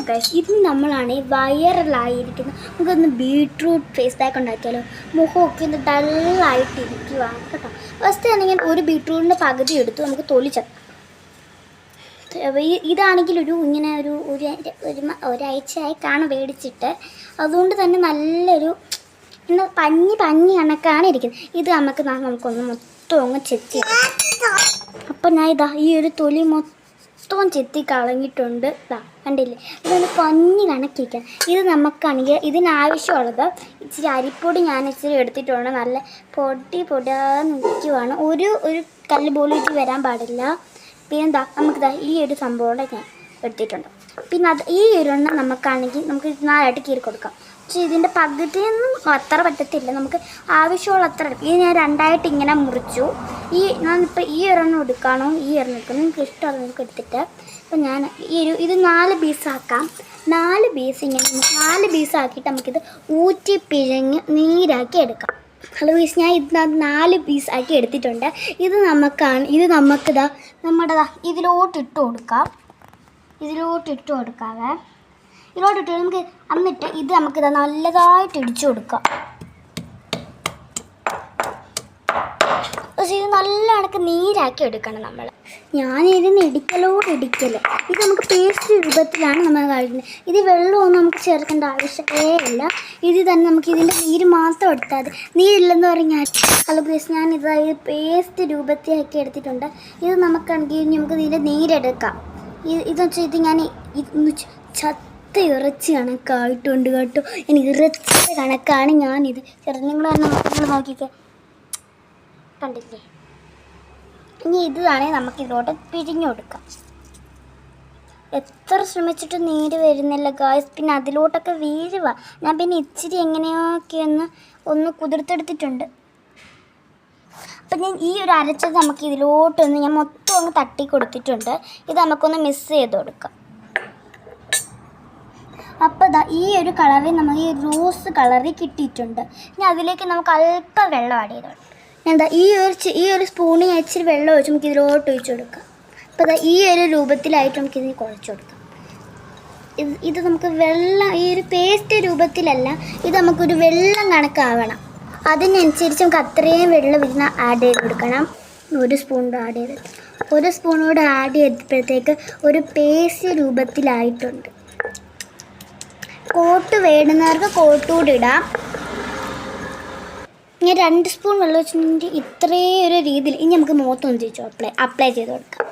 Guys ഇത് നമ്മളാണ് വൈറലായിരിക്കുന്ന നമുക്കൊന്ന് ബീട്രൂട്ട് ഫേസ് പാക്ക് ഉണ്ടാക്കിയാലോ. മുഖമൊക്കെ ഒന്ന് ഡള്ളായിട്ടിരിക്കുവാണ് കേട്ടോ. ഫസ്റ്റ് ആണെങ്കിൽ ഒരു ബീട്രൂട്ടിൻ്റെ പകുതി എടുത്തു നമുക്ക് തൊലി ചത്ത. ഇതാണെങ്കിൽ ഇങ്ങനെ ഒരാഴ്ചയായി കാണാൻ മേടിച്ചിട്ട്, അതുകൊണ്ട് തന്നെ നല്ലൊരു പഞ്ഞി കണക്കാണ് ഇരിക്കുന്നത്. ഇത് നമുക്കൊന്ന് മൊത്തം അങ്ങ് ചെത്തി. അപ്പം ഞാൻ ഈ ഒരു തൊലി മൊത്തം ചെത്തി കളഞ്ഞിട്ടുണ്ട്. കണ്ടില്ലേ, ഇതൊന്ന് പഞ്ഞി കണക്കിരിക്കാൻ. ഇത് നമുക്കാണെങ്കിൽ ഇതിനാവശ്യമുള്ളത് ഇച്ചിരി അരിപ്പൊടി ഞാൻ ഇച്ചിരി എടുത്തിട്ടുണ്ട്. നല്ല പൊടിയാതെ നിൽക്കുവാണ്. ഒരു കല്ല് പോലും ഇട്ട് വരാൻ പാടില്ല. പിന്നെ നമുക്കിതാ ഈ ഒരു സംഭവം ഞാൻ എടുത്തിട്ടുണ്ട്. പിന്നെ ഈ ഒരെണ്ണം നമുക്കാണെങ്കിൽ നമുക്ക് 4ആയിട്ട് കീറി കൊടുക്കാം. പക്ഷേ ഇതിൻ്റെ പകുതിയൊന്നും അത്ര പറ്റത്തില്ല. നമുക്ക് ആവശ്യമുള്ള അത്ര എടുക്കും. ഇത് ഞാൻ 2ആയിട്ട് ഇങ്ങനെ മുറിച്ചു. ഞാനിപ്പോൾ ഈ ഒരെണ്ണം എടുക്കാനോ ഈ ഒരെണ്ണം എടുക്കണം, നിങ്ങൾക്ക് ഇഷ്ടമുള്ള നമുക്ക് എടുത്തിട്ട് അപ്പം ഞാൻ ഇത് 4 പീസാക്കാം. 4 പീസ് ഇങ്ങനെ 4 പീസാക്കിയിട്ട് നമുക്കിത് ഊറ്റി പിഴഞ്ഞ് നീരാക്കി എടുക്കാം. ഹലോ പീസ്, ഞാൻ ഇതിനകത്ത് 4 പീസാക്കി എടുത്തിട്ടുണ്ട്. ഇത് നമുക്കിതാ ഇതിലോട്ടിട്ട് കൊടുക്കാം. ഇതിലോട്ടിട്ട് നമുക്ക് എന്നിട്ട് ഇത് നമുക്കിതാ നല്ലതായിട്ട് ഇടിച്ചു കൊടുക്കാം. പക്ഷേ ഇത് നല്ല കണക്ക് നീരാക്കി എടുക്കണം നമ്മൾ. ഞാനിതിന് ഇടിക്കൽ ഇത് നമുക്ക് പേസ്റ്റ് രൂപത്തിലാണ് നമ്മൾ കഴിക്കുന്നത്. ഇത് വെള്ളമൊന്നും നമുക്ക് ചേർക്കേണ്ട ആവശ്യമേ ഇല്ല. ഇത് തന്നെ നമുക്ക് ഇതിൻ്റെ നീര് മാത്രം എടുത്താൽ മതി. നീരില്ലെന്ന് പറഞ്ഞാൽ ഹലോ പ്ലീസ്, ഞാനിത് പേസ്റ്റ് രൂപത്തിലാക്കി എടുത്തിട്ടുണ്ട്. ഇത് നമുക്കാണെങ്കിൽ നമുക്ക് ഇതിൻ്റെ നീരെടുക്കാം. ഇതെന്ന് വെച്ചാൽ ഇത് ഞാൻ ഇറച്ചി കണക്കായിട്ടുണ്ട് കേട്ടോ. എനിക്ക് ഇറച്ചിയുടെ കണക്കാണ് ഞാനിത് നിങ്ങൾ നോക്കിക്കേ, കണ്ടില്ലേ. ഇനി ഇതാണെങ്കിൽ നമുക്ക് ഇതിലോട്ട് പിഴിഞ്ഞു കൊടുക്കാം. എത്ര ശ്രമിച്ചിട്ട് നീര് വരുന്നില്ല ഗായ്സ്. പിന്നെ അതിലോട്ടൊക്കെ വീഴുക. ഞാൻ പിന്നെ ഇച്ചിരി എങ്ങനെയൊക്കെ ഒന്ന് കുതിർത്തെടുത്തിട്ടുണ്ട്. അപ്പം ഞാൻ ഈ ഒരു അരച്ചത് നമുക്ക് ഇതിലോട്ടൊന്ന് ഞാൻ മൊത്തം ഒന്ന് തട്ടി കൊടുത്തിട്ടുണ്ട്. ഇത് നമുക്കൊന്ന് മിക്സ് ചെയ്ത് കൊടുക്കാം. അപ്പോൾ ഈ ഒരു കളറിൽ നമുക്ക് ഈ റോസ് കളറിൽ കിട്ടിയിട്ടുണ്ട്. ഇനി അതിലേക്ക് നമുക്ക് അല്പം വെള്ളം ആഡ് ചെയ്ത് കൊടുക്കാം. ഈ ഒരു സ്പൂണിൽ ഇച്ചിരി വെള്ളം ഒഴിച്ച് നമുക്ക് ഇതിലോട്ട് ഒഴിച്ച് കൊടുക്കാം. അപ്പോൾ ഈ ഒരു രൂപത്തിലായിട്ട് നമുക്കിതിന് കുഴച്ച് കൊടുക്കാം. ഇത് നമുക്ക് വെള്ളം ഈ ഒരു പേസ്റ്റ് രൂപത്തിലല്ല, ഇത് നമുക്കൊരു വെള്ളം കണക്കാവണം. അതിനനുസരിച്ച് നമുക്ക് അത്രയും വെള്ളം ഇതിന് ആഡ് ചെയ്ത് കൊടുക്കണം. 1 സ്പൂൺ ആഡ് ചെയ്തപ്പോഴത്തേക്ക് ഒരു പേസ്റ്റ് രൂപത്തിലായിട്ടുണ്ട്. കോട്ട് വേണ്ടുന്നവർക്ക് കോട്ടുകൂടി ഇടാം. ഞാൻ 2 സ്പൂൺ വെള്ളം വെച്ചിട്ടുണ്ടെങ്കിൽ ഇത്രയും ഒരു രീതിയിൽ. ഇനി നമുക്ക് മുഖത്തൊന്ന് അപ്ലൈ ചെയ്ത് കൊടുക്കാം.